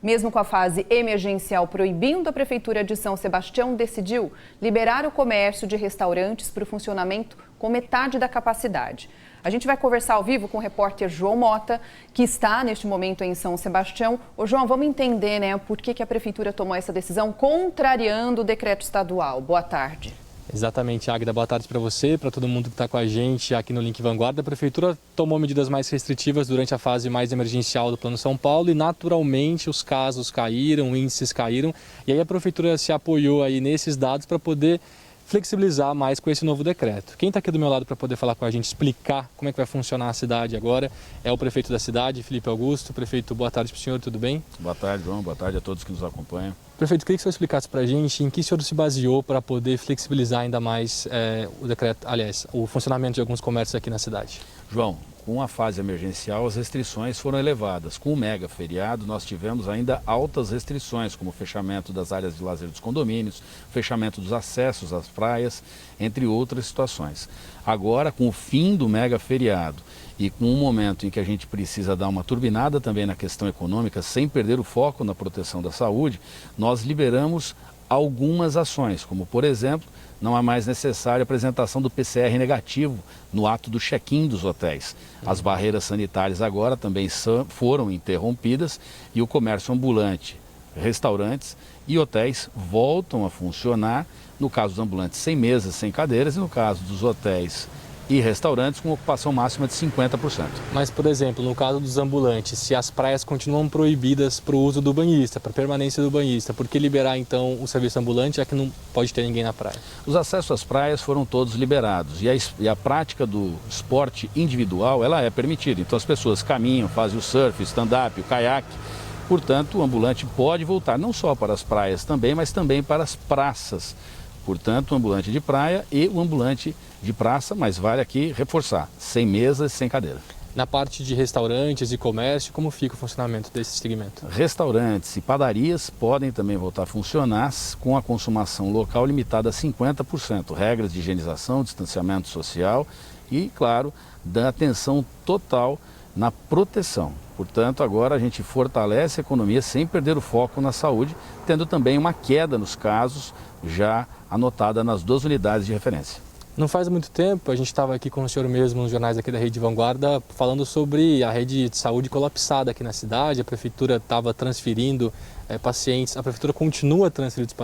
Mesmo com a fase emergencial proibindo, a Prefeitura de São Sebastião decidiu liberar o comércio de restaurantes para o funcionamento com metade da capacidade. A gente vai conversar ao vivo com o repórter João Mota, que está neste momento em São Sebastião. Ô João, vamos entender, por que a Prefeitura tomou essa decisão contrariando o decreto estadual. Boa tarde. Exatamente, Águida. Boa tarde para você, para todo mundo que está com a gente aqui no Link Vanguarda. A Prefeitura tomou medidas mais restritivas durante a fase mais emergencial do Plano São Paulo e, naturalmente, os casos caíram, índices caíram. E aí a Prefeitura se apoiou aí nesses dados para poder flexibilizar mais com esse novo decreto. Quem está aqui do meu lado para poder falar com a gente, explicar como é que vai funcionar a cidade agora, é o prefeito da cidade, Felipe Augusto. Prefeito, boa tarde para o senhor, tudo bem? Boa tarde, João. Boa tarde a todos que nos acompanham. Prefeito, queria que o senhor explicasse para a gente em que o senhor se baseou para poder flexibilizar ainda mais o decreto, aliás, o funcionamento de alguns comércios aqui na cidade. João, com a fase emergencial, as restrições foram elevadas. Com o mega feriado, nós tivemos ainda altas restrições, como o fechamento das áreas de lazer dos condomínios, fechamento dos acessos às praias, entre outras situações. Agora, com o fim do mega feriado e com um momento em que a gente precisa dar uma turbinada também na questão econômica, sem perder o foco na proteção da saúde, nós liberamos algumas ações, como, por exemplo, não é mais necessária a apresentação do PCR negativo no ato do check-in dos hotéis. As barreiras sanitárias agora também foram interrompidas e o comércio ambulante, restaurantes e hotéis voltam a funcionar, no caso dos ambulantes sem mesas, sem cadeiras, e no caso dos hotéis e restaurantes com ocupação máxima de 50%. Mas, por exemplo, no caso dos ambulantes, se as praias continuam proibidas para o uso do banhista, para a permanência do banhista, por que liberar então o serviço ambulante, já que não pode ter ninguém na praia? Os acessos às praias foram todos liberados e a prática do esporte individual, ela é permitida. Então as pessoas caminham, fazem o surf, o stand-up, o caiaque. Portanto, o ambulante pode voltar não só para as praias também, mas também para as praças. Portanto, o ambulante de praia e o ambulante de praça, mas vale aqui reforçar, sem mesas, sem cadeira. Na parte de restaurantes e comércio, como fica o funcionamento desse segmento? Restaurantes e padarias podem também voltar a funcionar com a consumação local limitada a 50%. Regras de higienização, distanciamento social e, claro, da atenção total na proteção. Portanto, agora a gente fortalece a economia sem perder o foco na saúde, tendo também uma queda nos casos já anotada nas 2 unidades de referência. Não faz muito tempo, a gente estava aqui com o senhor mesmo nos jornais aqui da Rede Vanguarda falando sobre a rede de saúde colapsada aqui na cidade. A Prefeitura estava transferindo pacientes, a Prefeitura continua transferindo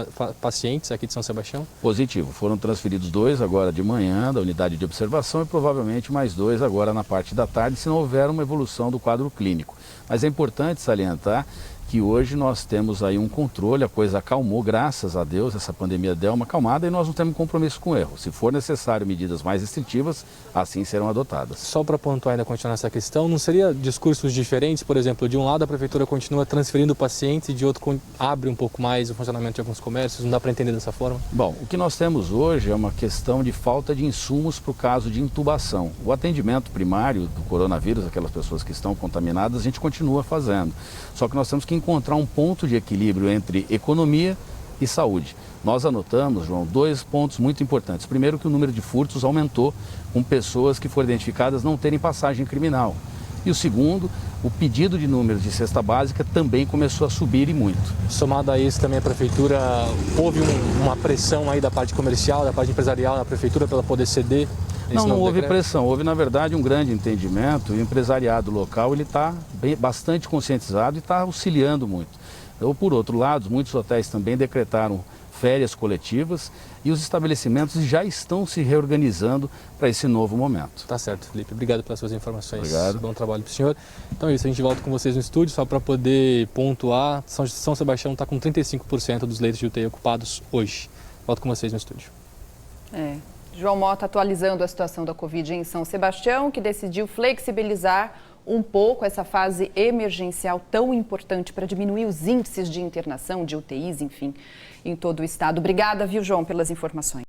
pacientes aqui de São Sebastião? Positivo, foram transferidos 2 agora de manhã da unidade de observação e provavelmente mais 2 agora na parte da tarde, se não houver uma evolução do quadro clínico. Mas é importante salientar que hoje nós temos aí um controle, a coisa acalmou, graças a Deus, essa pandemia deu uma acalmada e nós não temos compromisso com o erro. Se for necessário medidas mais restritivas, assim serão adotadas. Só para pontuar ainda, continuar essa questão, não seria discursos diferentes? Por exemplo, de um lado a Prefeitura continua transferindo pacientes e de outro abre um pouco mais o funcionamento de alguns comércios? Não dá para entender dessa forma? Bom, o que nós temos hoje é uma questão de falta de insumos para o caso de intubação. O atendimento primário do coronavírus, aquelas pessoas que estão contaminadas, a gente continua fazendo. Só que nós temos que encontrar um ponto de equilíbrio entre economia e saúde. Nós anotamos, João, 2 pontos muito importantes. Primeiro, que o número de furtos aumentou com pessoas que foram identificadas não terem passagem criminal. E o segundo, o pedido de números de cesta básica também começou a subir e muito. Somado a isso, também a Prefeitura, houve uma pressão aí da parte comercial, da parte empresarial, da Prefeitura para ela poder ceder? Não houve pressão, houve na verdade um grande entendimento. O empresariado local ele está bastante conscientizado e está auxiliando muito. Ou por outro lado, muitos hotéis também decretaram férias coletivas e os estabelecimentos já estão se reorganizando para esse novo momento. Tá certo, Felipe. Obrigado pelas suas informações. Obrigado. Bom trabalho para o senhor. Então é isso, a gente volta com vocês no estúdio só para poder pontuar. São Sebastião está com 35% dos leitos de UTI ocupados hoje. Volto com vocês no estúdio. João Mota atualizando a situação da Covid em São Sebastião, que decidiu flexibilizar um pouco essa fase emergencial tão importante para diminuir os índices de internação, de UTIs, enfim, em todo o estado. Obrigada, viu, João, pelas informações.